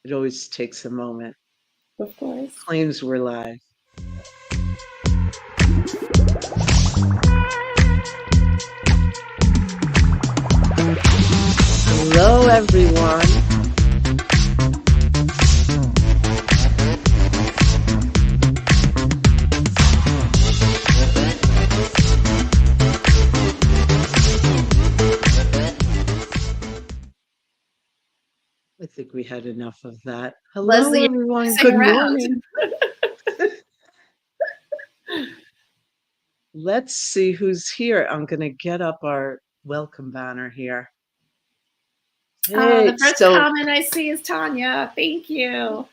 It always takes a moment. Of course. Claims we're live. Hello, everyone. I think we had enough of that. Hello, Leslie, everyone. sing Good around. morning. Let's see who's here. I'm going to get up our welcome banner here. Hey, The first comment I see is Tanya. Thank you.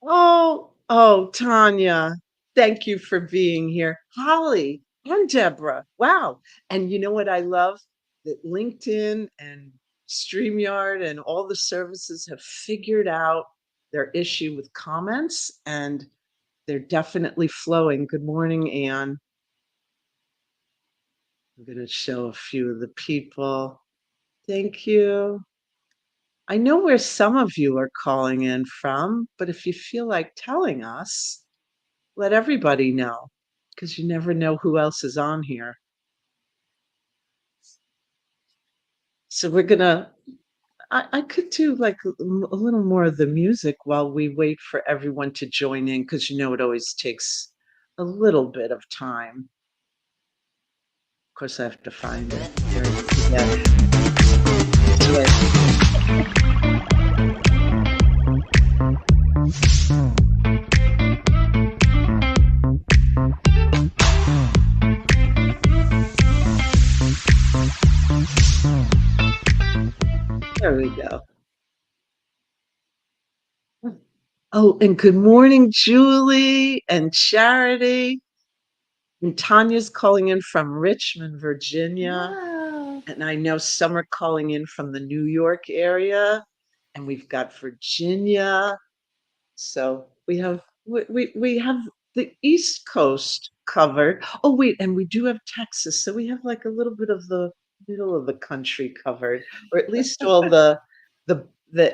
Oh, Tanya, thank you for being here. Holly and Deborah. Wow. And you know what I love? That LinkedIn and StreamYard and all the services have figured out their issue with comments, and they're definitely flowing. Good morning, Anne. I'm going to show a few of the people. Thank you. I know where some of you are calling in from, but if you feel like telling us, let everybody know, because you never know who else is on here. So we're gonna, I could do like a little more of the music while we wait for everyone to join in, because you know it always takes a little bit of time. Of course, I have to find it. There we go. Oh, and good morning, Julie and Charity. And Tanya's calling in from Richmond, Virginia. Wow. And I know some are calling in from the New York area. And we've got Virginia. So we have the East Coast covered. Oh, wait, and we do have Texas. So we have like a little bit of the middle of the country covered, or at least all the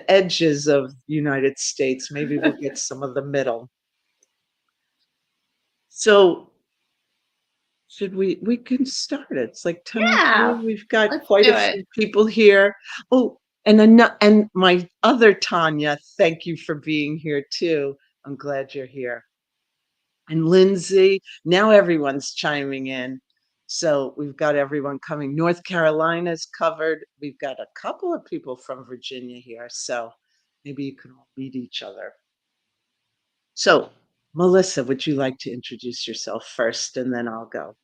edges of the United States. Maybe we'll get some of the middle. So should we can start it. It's like 10:03. Yeah. We've got Let's quite do a it. few people here. Oh, and my other Tanya, thank you for being here too. I'm glad you're here. And Lindsay, now everyone's chiming in. So we've got everyone coming. North Carolina's covered. We've got a couple of people from Virginia here. So maybe you can all meet each other. So Melissa, would you like to introduce yourself first, and then I'll go?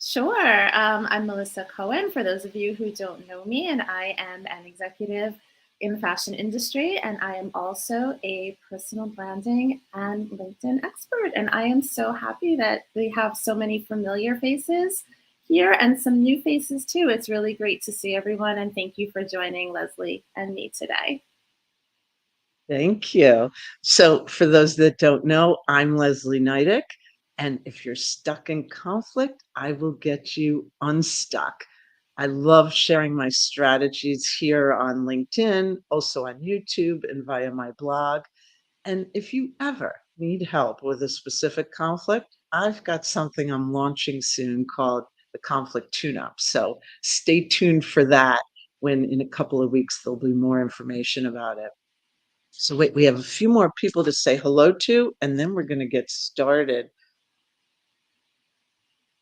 Sure. I'm Melissa Cohen, for those of you who don't know me, and I am an executive in the fashion industry, and I am also a personal branding and LinkedIn expert. And I am so happy that we have so many familiar faces here and some new faces too. It's really great to see everyone, and thank you for joining Leslie and me today. Thank you. So for those that don't know, I'm Leslie Nydick. And if you're stuck in conflict, I will get you unstuck. I love sharing my strategies here on LinkedIn, also on YouTube and via my blog. And if you ever need help with a specific conflict, I've got something I'm launching soon called the Conflict Tune-Up. So stay tuned for that, when in a couple of weeks there'll be more information about it. So wait, we have a few more people to say hello to, and then we're going to get started.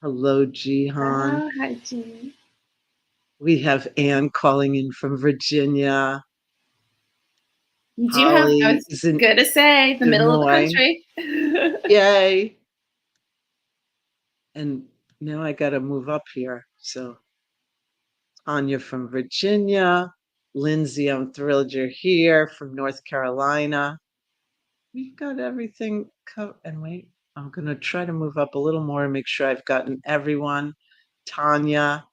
Hello, Jihan. Oh, hi, Jean. We have Anne calling in from Virginia. You do have, I Holly was is in going to say, the Des middle of the Moines. country. Yay. And now I got to move up here. So Tanya from Virginia. Lindsay, I'm thrilled you're here, from North Carolina. We've got everything covered. And wait, I'm going to try to move up a little more and make sure I've gotten everyone. Tanya,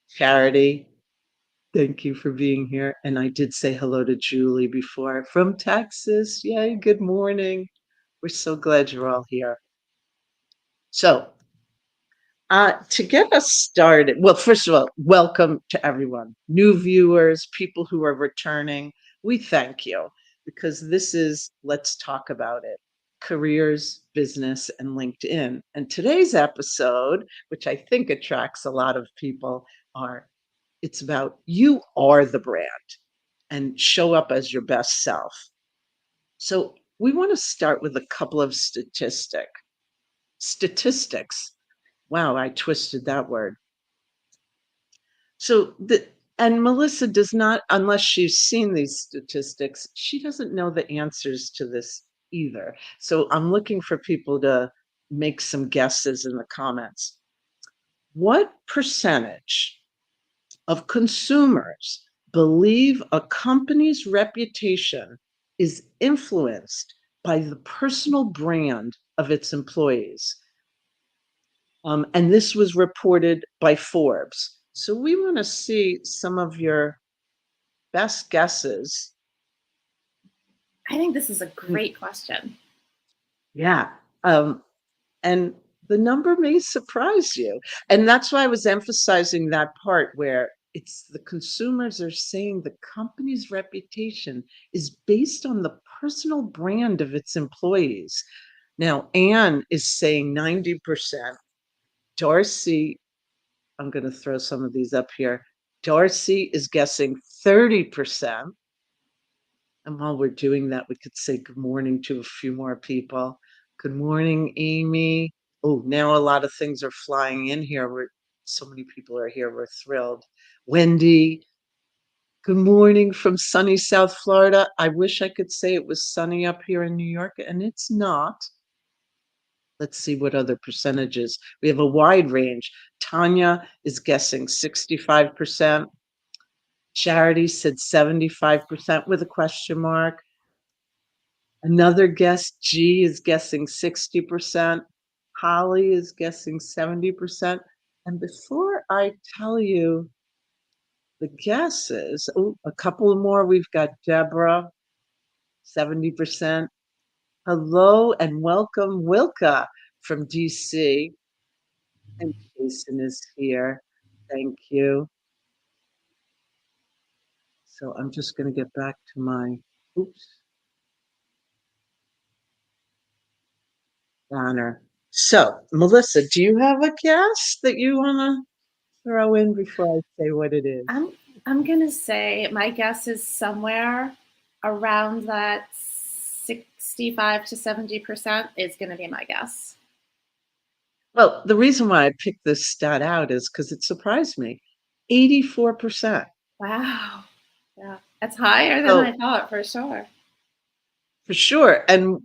Charity, thank you for being here. And I did say hello to Julie before, from Texas. Yay, good morning. We're so glad you're all here. So to get us started, well, first of all, welcome to everyone, new viewers, people who are returning. We thank you because this is Let's Talk About It, careers, business, and LinkedIn. And today's episode, which I think attracts a lot of people, are it's about you are the brand and show up as your best self. So we want to start with a couple of statistics. Wow, I twisted that word. So the and Melissa does not, unless she's seen these statistics, she doesn't know the answers to this either. So I'm looking for people to make some guesses in the comments. What percentage of consumers believe a company's reputation is influenced by the personal brand of its employees? And this was reported by Forbes. So we want to see some of your best guesses. I think this is a Mm, great question. yeah. And the number may surprise you. And that's why I was emphasizing that part where it's the consumers are saying the company's reputation is based on the personal brand of its employees. Now, Anne is saying 90%. Darcy, I'm going to throw some of these up here. Darcy is guessing 30%. And while we're doing that, we could say good morning to a few more people. Good morning, Amy. Oh, now a lot of things are flying in here. So many people are here. We're thrilled. Wendy, good morning from sunny South Florida. I wish I could say it was sunny up here in New York, and it's not. Let's see what other percentages. We have a wide range. Tanya is guessing 65%. Charity said 75% with a question mark. Another guest, G, is guessing 60%. Holly is guessing 70%. And before I tell you the guesses, a couple more. We've got Deborah, 70%. Hello and welcome, Wilka from DC. And Jason is here. Thank you. So I'm just going to get back to my, oops, banner. So, Melissa, do you have a guess that you want to throw in before I say what it is? I'm gonna say my guess is somewhere around that 65 to 70% is gonna be my guess. Well, the reason why I picked this stat out is because it surprised me. 84%. Wow. Yeah, that's higher than I So thought for sure. for sure. And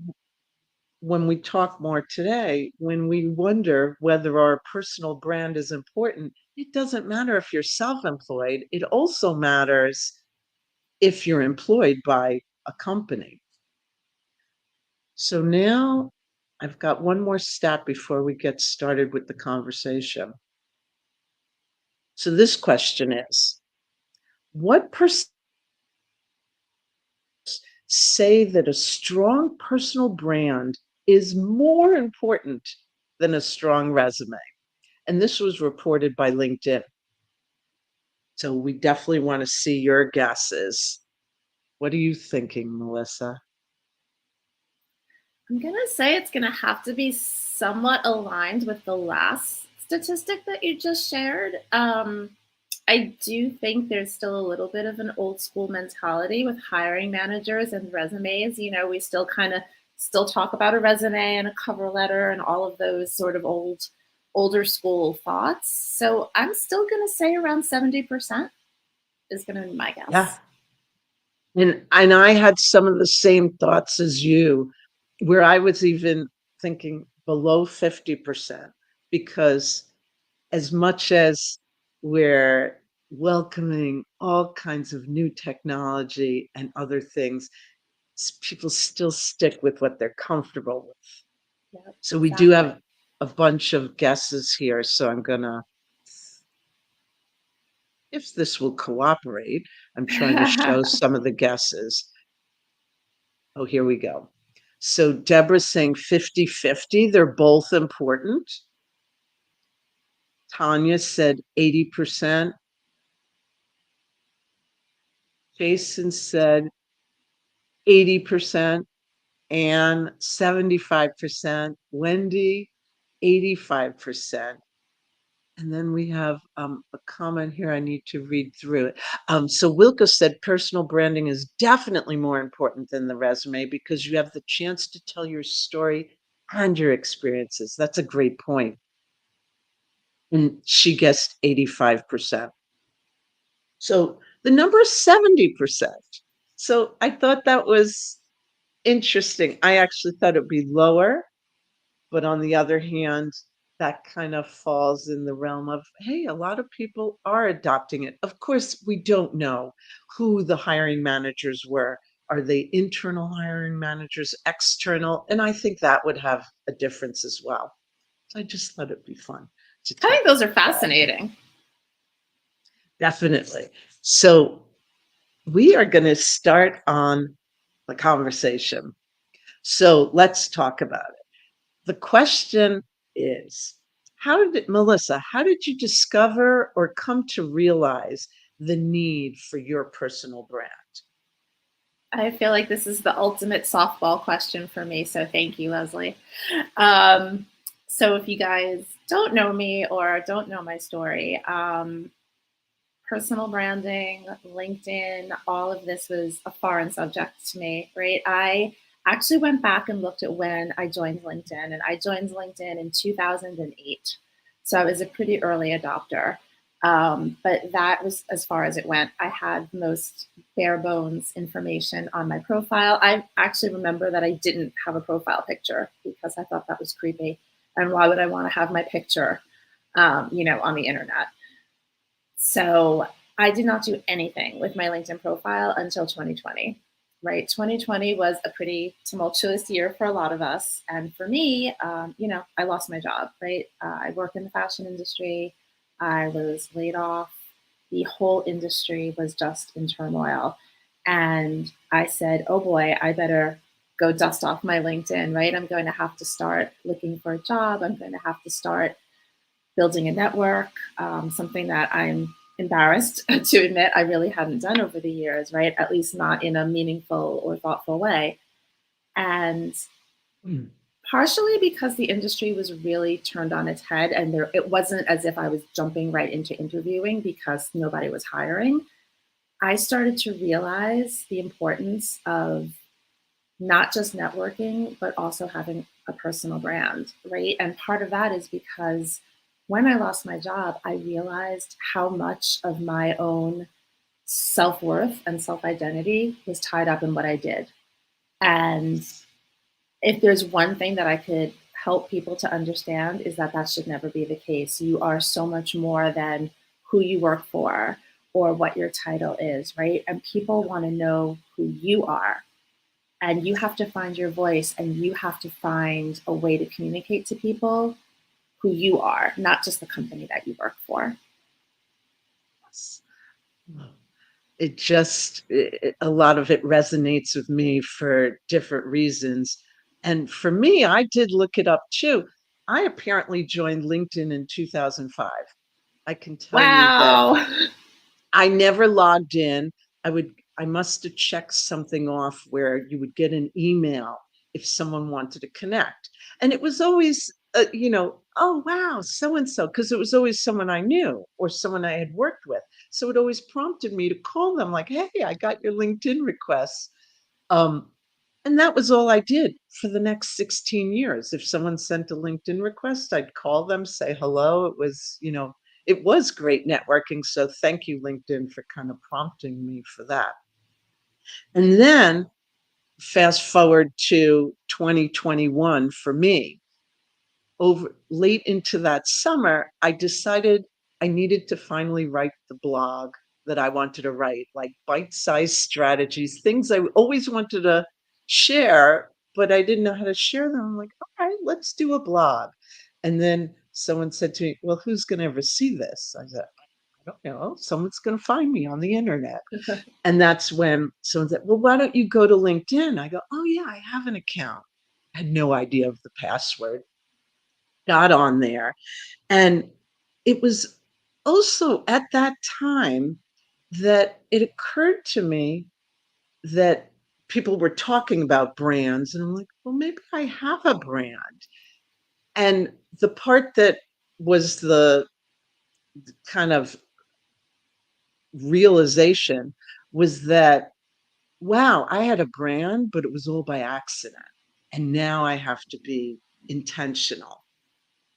when we talk more today, when we wonder whether our personal brand is important, it doesn't matter if you're self-employed. It also matters if you're employed by a company. So now I've got one more stat before we get started with the conversation. So this question is, what percent say that a strong personal brand is more important than a strong resume? And this was reported by LinkedIn. So we definitely want to see your guesses. What are you thinking, Melissa? I'm gonna say it's gonna have to be somewhat aligned with the last statistic that you just shared. I do think there's still a little bit of an old school mentality with hiring managers and resumes. You know, we still kind of still talk about a resume and a cover letter and all of those sort of older school thoughts. So I'm still gonna say around 70% is gonna be my Yeah. guess. And I had some of the same thoughts as you, where I was even thinking below 50%, because as much as we're welcoming all kinds of new technology and other things, people still stick with what they're comfortable with. Yeah, So we do exactly. have a bunch of guesses here. So I'm gonna, if this will cooperate, I'm trying to show some of the guesses. Oh, here we go. So Deborah's saying 50-50. They're both important. Tanya said 80%. Jason said 80%, Anne, 75%, Wendy, 85%. And then we have a comment here. I need to read through it. So Wilco said personal branding is definitely more important than the resume because you have the chance to tell your story and your experiences. That's a great point. And she guessed 85%. So the number is 70%. So I thought that was interesting. I actually thought it'd be lower, but on the other hand, that kind of falls in the realm of, hey, a lot of people are adopting it. Of course, we don't know who the hiring managers were. Are they internal hiring managers, external? And I think that would have a difference as well. So I just thought it'd be fun to I talk think those are about that. fascinating. Definitely. So we are going to start on the conversation. So let's talk about it. The question is, Melissa, how did you discover or come to realize the need for your personal brand? I feel like this is the ultimate softball question for me. So thank you, Leslie. Um, so if you guys don't know me or don't know my story, personal branding, LinkedIn, all of this was a foreign subject to me, right? I actually went back and looked at when I joined LinkedIn, and I joined LinkedIn in 2008. So I was a pretty early adopter. But that was as far as it went. I had the most bare bones information on my profile. I actually remember that I didn't have a profile picture because I thought that was creepy. And why would I want to have my picture, on the internet? So I did not do anything with my LinkedIn profile until 2020, right? 2020 was a pretty tumultuous year for a lot of us. And for me, I lost my job, right? I work in the fashion industry. I was laid off. The whole industry was just in turmoil. And I said, oh boy, I better go dust off my LinkedIn, right? I'm going to have to start looking for a job. I'm going to have to start building a network, something that I'm embarrassed to admit I really hadn't done over the years, right? At least not in a meaningful or thoughtful way. And Hmm. partially because the industry was really turned on its head, and it wasn't as if I was jumping right into interviewing because nobody was hiring. I started to realize the importance of not just networking, but also having a personal brand, right? And part of that is because when I lost my job, I realized how much of my own self worth and self identity was tied up in what I did. And if there's one thing that I could help people to understand, is that that should never be the case. You are so much more than who you work for or what your title is, right? And people want to know who you are, and you have to find your voice, and you have to find a way to communicate to people who you are, not just the company that you work for. A lot of it resonates with me for different reasons. And for me, I did look it up too. I apparently joined LinkedIn in 2005. I can tell you that Wow. I never logged in. I must have checked something off where you would get an email if someone wanted to connect. And it was always, oh, wow, so and so, because it was always someone I knew or someone I had worked with. So it always prompted me to call them, like, hey, I got your LinkedIn requests. Um, and that was all I did for the next 16 years. If someone sent a LinkedIn request, I'd call them, say hello. It was great networking. So thank you, LinkedIn, for kind of prompting me for that. And then fast forward to 2021 for me. Over late into that summer, I decided I needed to finally write the blog that I wanted to write, like bite-sized strategies, things I always wanted to share, but I didn't know how to share them. I'm like, all right, let's do a blog. And then someone said to me, well, who's going to ever see this? I said, I don't know. Someone's going to find me on the internet. And that's when someone said, well, why don't you go to LinkedIn? I go, oh, yeah, I have an account. I had no idea of the password. Got on there. And it was also at that time that it occurred to me that people were talking about brands, and I'm like, well, maybe I have a brand. And the part that was the kind of realization was that, wow, I had a brand, but it was all by accident. And now I have to be intentional.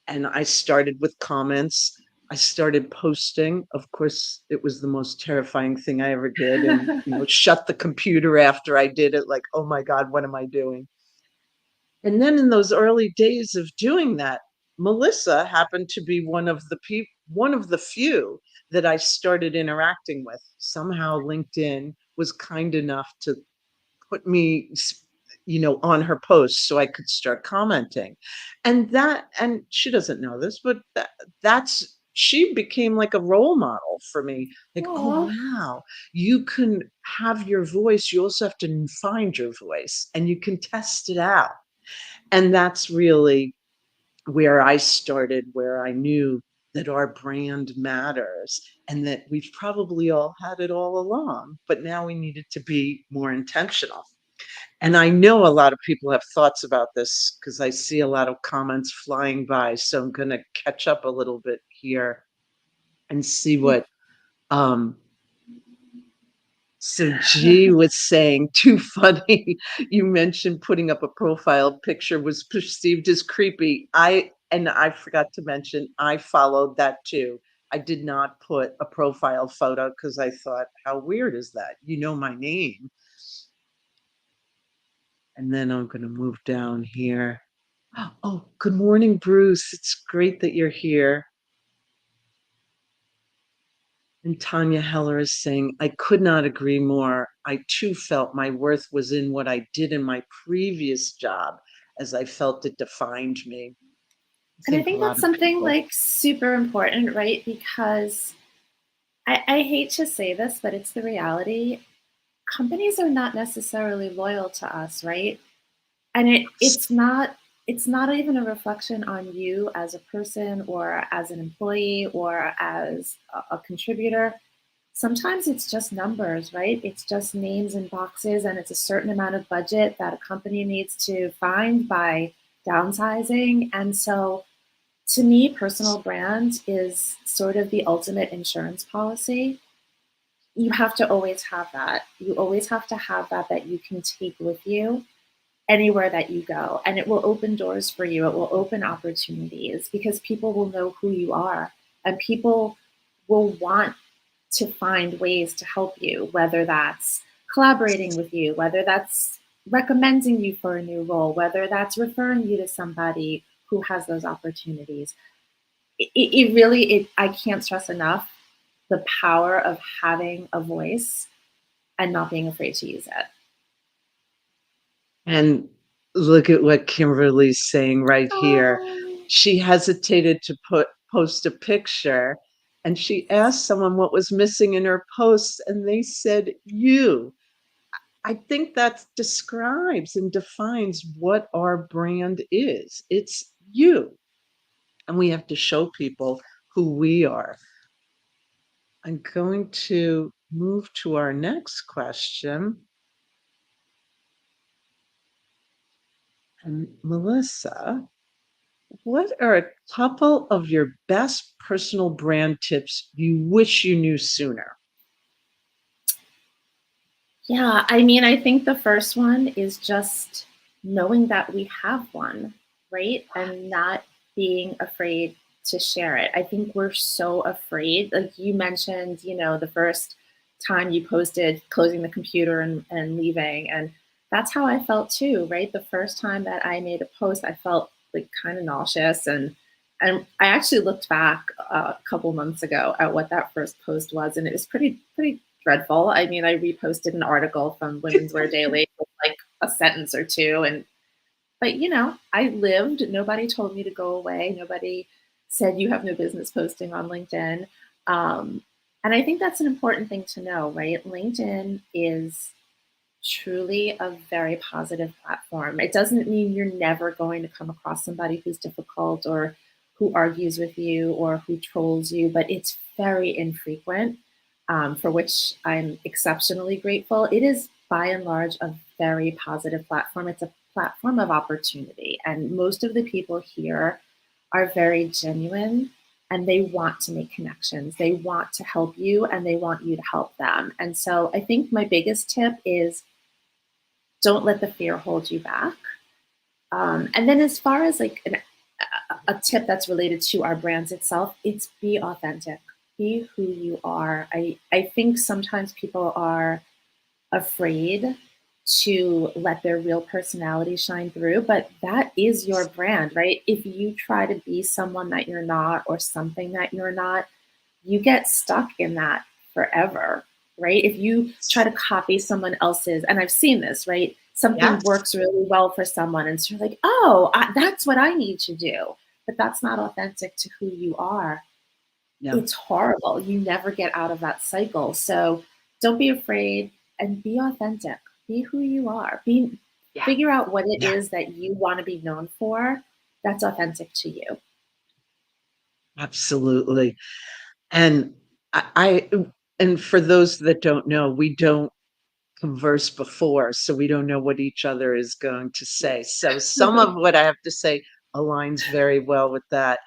And I started with comments. I started posting. Of course, it was the most terrifying thing I ever did. And, shut the computer after I did it, like, oh my God, what am I doing? And then in those early days of doing that, Melissa happened to be one of the few that I started interacting with. Somehow LinkedIn was kind enough to put me, on her posts so I could start commenting. And she doesn't know this, but she became like a role model for me. Like, oh Oh, wow, you can have your voice. You also have to find your voice and you can test it out. And that's really where I started, where I knew that our brand matters and that we've probably all had it all along, but now we needed to be more intentional. And I know a lot of people have thoughts about this because I see a lot of comments flying by. So I'm going to catch up a little bit here and see what um, so G was saying, too funny. You mentioned putting up a profile picture was perceived as creepy. I forgot to mention, I followed that too. I did not put a profile photo because I thought, how weird is that? You know my name. And then I'm going to move down here. Oh, good morning, Bruce. It's great that you're here. And Tanya Heller is saying, I could not agree more. I too felt my worth was in what I did in my previous job, as I felt it defined me. I and I think a think lot that's of something people. like super important, right? Because I hate to say this, but it's the reality. Companies are not necessarily loyal to us, right? And it's not even a reflection on you as a person or as an employee or as a contributor. Sometimes it's just numbers, right? It's just names and boxes, and it's a certain amount of budget that a company needs to find by downsizing. And so, to me, personal brand is sort of the ultimate insurance policy. You have to always have that. You always have to have that you can take with you anywhere that you go. And it will open doors for you. It will open opportunities because people will know who you are and people will want to find ways to help you, whether that's collaborating with you, whether that's recommending you for a new role, whether that's referring you to somebody who has those opportunities. I can't stress enough the power of having a voice and not being afraid to use it. And look at what Kimberly's saying right here. Oh. She hesitated to post a picture and she asked someone what was missing in her posts, and they said, you. I think that describes and defines what our brand is. It's you. And we have to show people who we are. I'm going to move to our next question. And Melissa, what are a couple of your best personal brand tips you wish you knew sooner? Yeah, I mean, I think the first one is just knowing that we have one, right? And not being afraid to share it. I think we're so afraid. Like you mentioned, the first time you posted closing the computer and leaving. And that's how I felt too, right? The first time that I made a post, I felt like kind of nauseous. And I actually looked back a couple months ago at what that first post was, and it was pretty dreadful. I mean, I reposted an article from Women's Wear Daily with like a sentence or two, but I lived. Nobody told me to go away. Nobody said you have no business posting on LinkedIn. And I think that's an important thing to know, right? LinkedIn is truly a very positive platform. It doesn't mean you're never going to come across somebody who's difficult or who argues with you or who trolls you, but it's very infrequent, for which I'm exceptionally grateful. It is by and large a very positive platform. It's a platform of opportunity. And most of the people here are very genuine and they want to make connections. They want to help you and they want you to help them. And so I think my biggest tip is don't let the fear hold you back. And then as far as like a tip that's related to our brands itself, it's be authentic. Be who you are. I think sometimes people are afraid to let their real personality shine through, but that is your brand, right? If you try to be someone that you're not or something that you're not, you get stuck in that forever, right? If you try to copy someone else's, and I've seen this, right? Something Yes. works really well for someone, and so you're like, oh, that's what I need to do. But that's not authentic to who you are. Yeah. It's horrible. You never get out of that cycle. So don't be afraid and be authentic. Be who you are. Yeah. Figure out what it Yeah. is that you want to be known for that's authentic to you. Absolutely. And I and for those that don't know, we don't converse before, so we don't know what each other is going to say. So some of what I have to say aligns very well with that.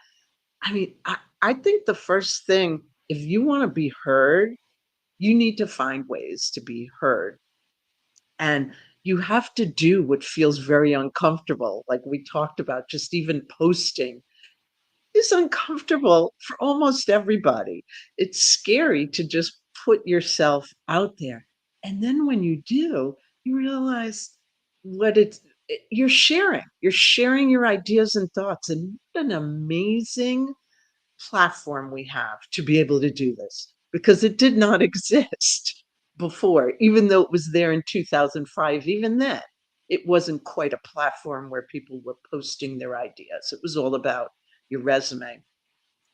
I mean, I think the first thing, if you want to be heard, you need to find ways to be heard. And you have to do what feels very uncomfortable. Like we talked about, just even posting is uncomfortable for almost everybody. It's scary to just put yourself out there. And then when you do, you realize what you're sharing. You're sharing your ideas and thoughts. And what an amazing platform we have to be able to do this because it did not exist before, even though it was there in 2005. Even then, it wasn't quite a platform where people were posting their ideas. It was all about your resume.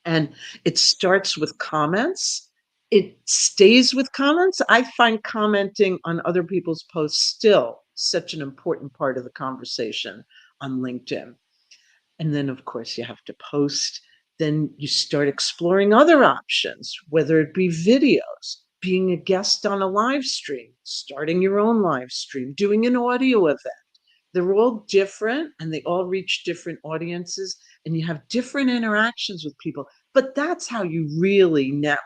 And it starts with comments. It stays with comments. I find commenting on other people's posts still such an important part of the conversation on LinkedIn. And then, of course, you have to post. Then you start exploring other options, whether it be videos, being a guest on a live stream, starting your own live stream, doing an audio event. They're all different and they all reach different audiences, and you have different interactions with people. But that's how you really know.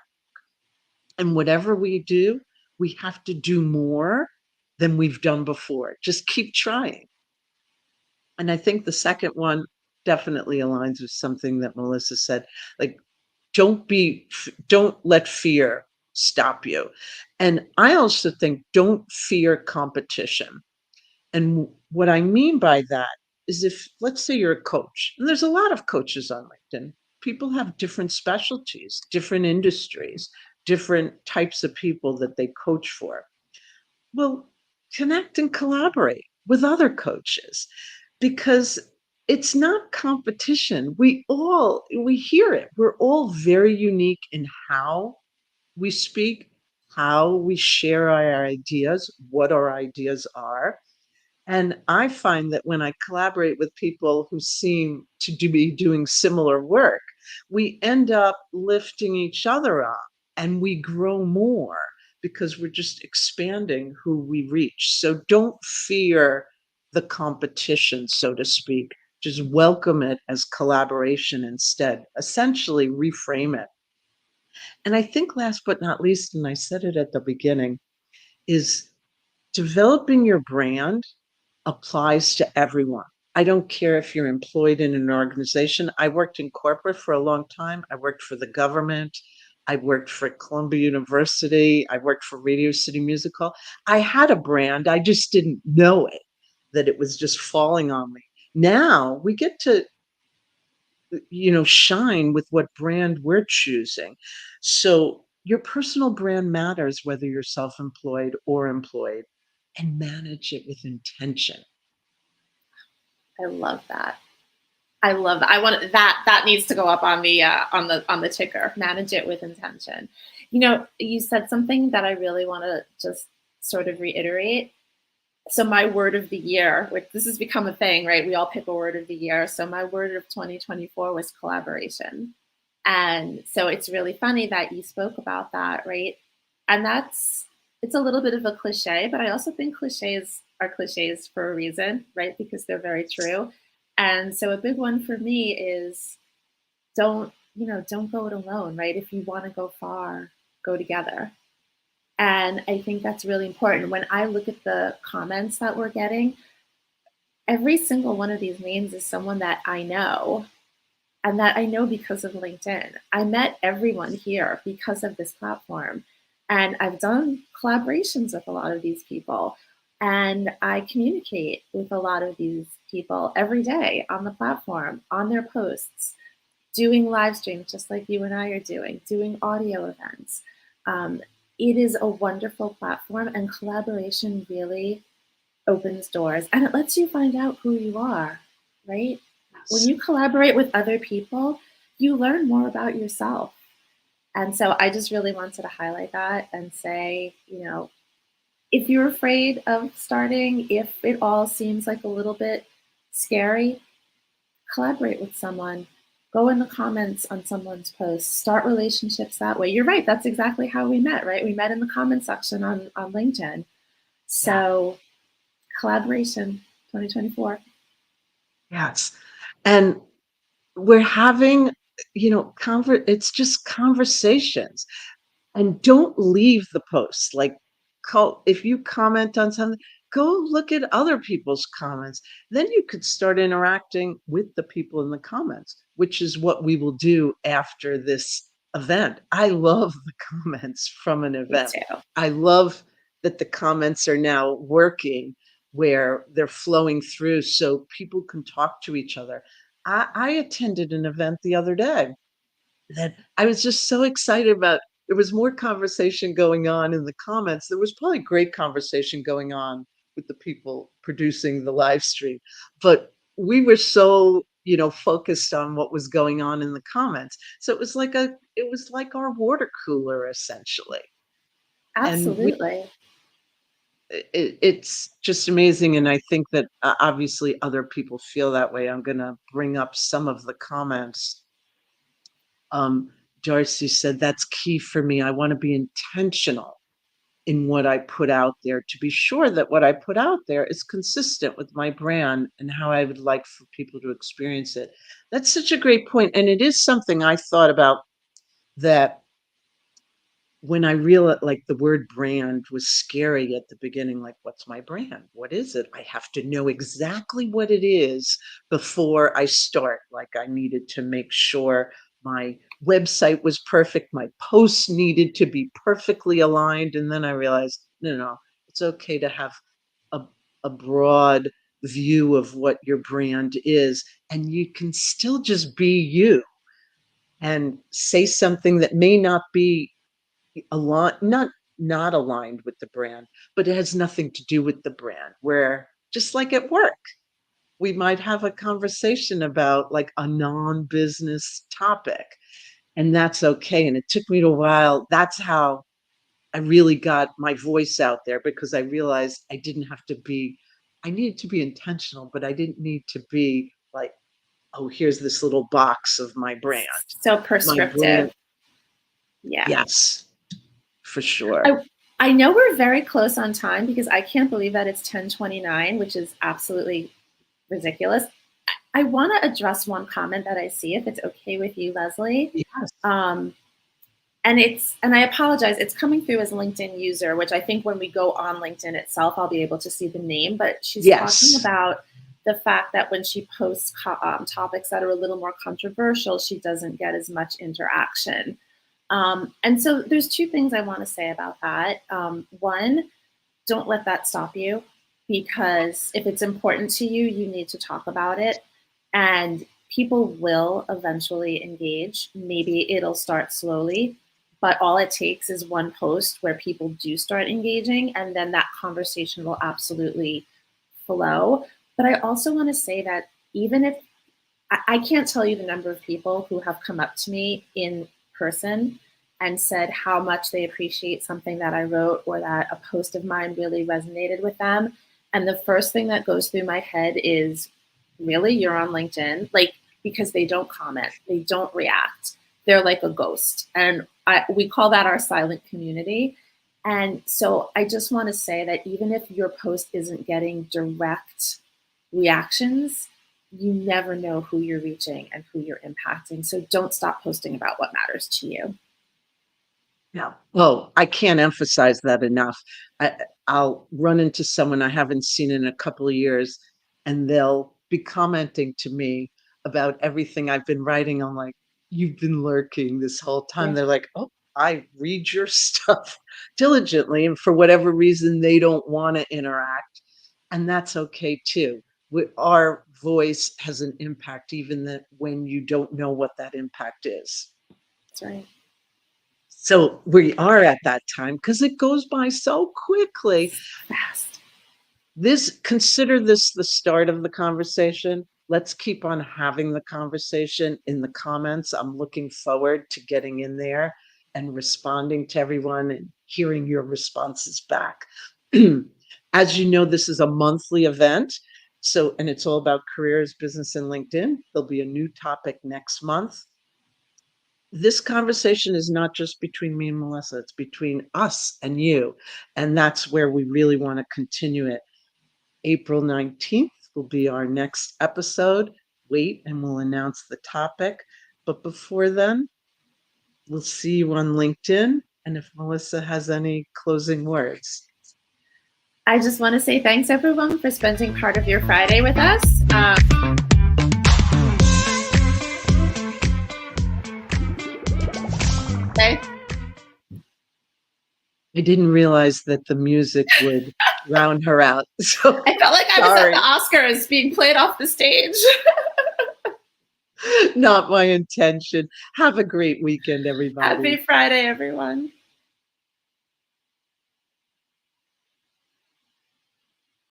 And whatever we do, we have to do more than we've done before. Just keep trying. And I think the second one definitely aligns with something that Melissa said, like, don't let fear stop you. And I also think don't fear competition. And what I mean by that is if, let's say you're a coach, and there's a lot of coaches on LinkedIn, people have different specialties, different industries, different types of people that they coach for. Well, connect and collaborate with other coaches because it's not competition. We hear it. We're all very unique in how we speak, how we share our ideas, what our ideas are. And I find that when I collaborate with people who seem to be doing similar work, we end up lifting each other up and we grow more because we're just expanding who we reach. So don't fear the competition, so to speak. Just welcome it as collaboration instead. Essentially, reframe it. And I think last but not least, and I said it at the beginning, is developing your brand applies to everyone. I don't care if you're employed in an organization. I worked in corporate for a long time. I worked for the government. I worked for Columbia University. I worked for Radio City Music Hall. I had a brand. I just didn't know it, that it was just falling on me. Now we get to, shine with what brand we're choosing. So your personal brand matters whether you're self-employed or employed, and manage it with intention. I love that. I love that. I want that needs to go up on the ticker. Manage it with intention. You said something that I really want to just sort of reiterate. So my word of the year, which this has become a thing, right? We all pick a word of the year. So my word of 2024 was collaboration. And so it's really funny that you spoke about that, right? And it's a little bit of a cliche, but I also think cliches are cliches for a reason, right? Because they're very true. And so a big one for me is don't go it alone, right? If you want to go far, go together. And I think that's really important. When I look at the comments that we're getting, every single one of these names is someone that I know and that I know because of LinkedIn. I met everyone here because of this platform. And I've done collaborations with a lot of these people. And I communicate with a lot of these people every day on the platform, on their posts, doing live streams just like you and I are doing audio events. Um, it is a wonderful platform, and collaboration really opens doors and it lets you find out who you are, right? When Yes. you collaborate with other people, you learn more about yourself. And so I just really wanted to highlight that and say, if you're afraid of starting, if it all seems like a little bit scary, collaborate with someone. Go in the comments on someone's post, start relationships that way. You're right. That's exactly how we met, right? We met in the comment section on LinkedIn. Yeah. So collaboration 2024. Yes. And we're having, it's just conversations. And don't leave the post. Like, if you comment on something, go look at other people's comments. Then you could start interacting with the people in the comments, which is what we will do after this event. I love the comments from an Me event. too. I love that the comments are now working where they're flowing through so people can talk to each other. I attended an event the other day that I was just so excited about. There was more conversation going on in the comments. There was probably great conversation going on with the people producing the live stream, but we were so, focused on what was going on in the comments. So it was like our water cooler essentially. And Absolutely. it's just amazing. And I think that obviously other people feel that way. I'm going to bring up some of the comments. um, Darcy said, that's key for me. I want to be intentional in what I put out there to be sure that what I put out there is consistent with my brand and how I would like for people to experience it. That's such a great point. And it is something I thought about, that when I realized, like, the word brand was scary at the beginning, like, what's my brand? What is it? I have to know exactly what it is before I start. Like, I needed to make sure my website was perfect, my posts needed to be perfectly aligned. And then I realized, no, no, it's okay to have a, a broad view of what your brand is, and you can still just be you and say something that may not be not aligned with the brand, but it has nothing to do with the brand. Where just like at work, we might have a conversation about like a non-business topic, and that's okay. And it took me a while. That's how I really got my voice out there, because I realized I needed to be intentional, but I didn't need to be like, oh, here's this little box of my brand. So My brand, prescriptive. Yeah. yes, for sure. I I know we're very close on time because I can't believe that it's 10:29, which is absolutely ridiculous. I want to address one comment that I see, if it's okay with you, Leslie. Yes. Um, and I apologize, it's coming through as LinkedIn user, which I think when we go on LinkedIn itself, I'll be able to see the name. But she's talking Yes. about the fact that when she posts topics that are a little more controversial, she doesn't get as much interaction. And so there's two things I want to say about that. One, don't let that stop you, because if it's important to you, you need to talk about it. And people will eventually engage. Maybe it'll start slowly, but all it takes is one post where people do start engaging, and then that conversation will absolutely flow. But I also want to say that even if I can't tell you the number of people who have come up to me in person and said how much they appreciate something that I wrote or that a post of mine really resonated with them. And the first thing that goes through my head is, really, you're on LinkedIn? Like, because they don't comment, they don't react. They're like a ghost. And we call that our silent community. And so I just want to say that even if your post isn't getting direct reactions, you never know who you're reaching and who you're impacting. So don't stop posting about what matters to you. Yeah. Oh, I can't emphasize that enough. I, I'll run into someone I haven't seen in a couple of years, and they'll be commenting to me about everything I've been writing. I'm like, you've been lurking this whole time. Yeah, They're like, oh, I read your stuff diligently. And for whatever reason, they don't want to interact. And that's okay too. Our voice has an impact, even that when you don't know what that impact is. that's right. So we are at that time because it goes by so quickly. Fast. Consider this the start of the conversation. Let's keep on having the conversation in the comments. I'm looking forward to getting in there and responding to everyone and hearing your responses back. As you know, this is a monthly event. So, and it's all about careers, business, and LinkedIn. There'll be a new topic next month. This conversation is not just between me and Melissa, it's between us and you. And that's where we really want to continue it. April 19th will be our next episode. Wait, and we'll announce the topic. But before then, we'll see you on LinkedIn. And if Melissa has any closing words. I just want to say thanks, everyone, for spending part of your Friday with us. Okay. I didn't realize that the music would round her out. So I felt like I was at the Oscars being played off the stage. Not my intention. Have a great weekend, everybody. Happy Friday, everyone.